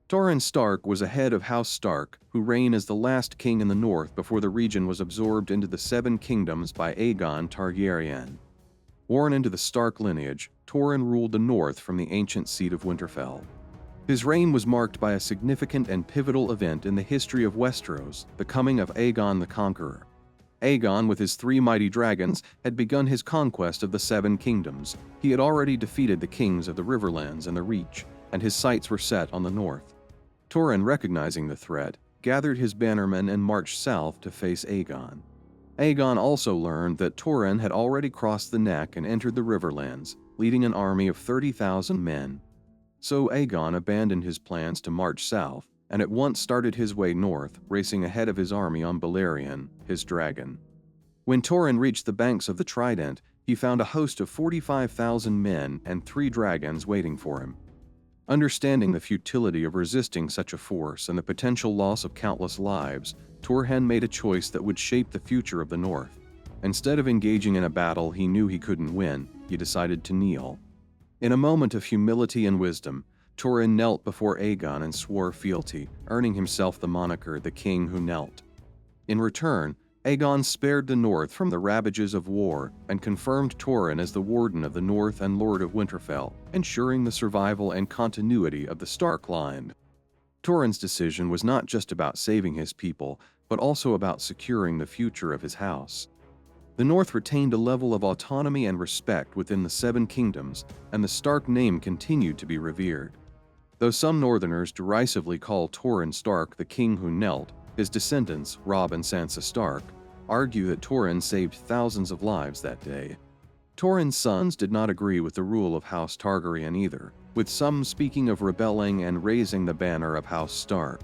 Torrhen Stark was a head of House Stark, who reigned as the last king in the north before the region was absorbed into the Seven Kingdoms by Aegon Targaryen. Born into the Stark lineage, Torrhen ruled the north from the ancient seat of Winterfell. His reign was marked by a significant and pivotal event in the history of Westeros, the coming of Aegon the Conqueror. Aegon, with his 3 mighty dragons, had begun his conquest of the Seven Kingdoms. He had already defeated the kings of the Riverlands and the Reach, and his sights were set on the north. Torrhen, recognizing the threat, gathered his bannermen and marched south to face Aegon. Aegon also learned that Torrhen had already crossed the neck and entered the Riverlands, leading an army of 30,000 men. So Aegon abandoned his plans to march south, and at once started his way north, racing ahead of his army on Balerion, his dragon. When Torrhen reached the banks of the Trident, he found a host of 45,000 men and 3 dragons waiting for him. Understanding the futility of resisting such a force and the potential loss of countless lives, Torrhen made a choice that would shape the future of the North. Instead of engaging in a battle he knew he couldn't win, he decided to kneel. In a moment of humility and wisdom, Torrhen knelt before Aegon and swore fealty, earning himself the moniker the King Who Knelt. In return, Aegon spared the North from the ravages of war and confirmed Torrhen as the Warden of the North and Lord of Winterfell, ensuring the survival and continuity of the Stark line. Torrhen's decision was not just about saving his people, but also about securing the future of his house. The North retained a level of autonomy and respect within the Seven Kingdoms, and the Stark name continued to be revered. Though some Northerners derisively call Torrhen Stark the King Who Knelt, his descendants, Robb and Sansa Stark, argue that Torrhen saved thousands of lives that day. Torrhen's sons did not agree with the rule of House Targaryen either, with some speaking of rebelling and raising the banner of House Stark.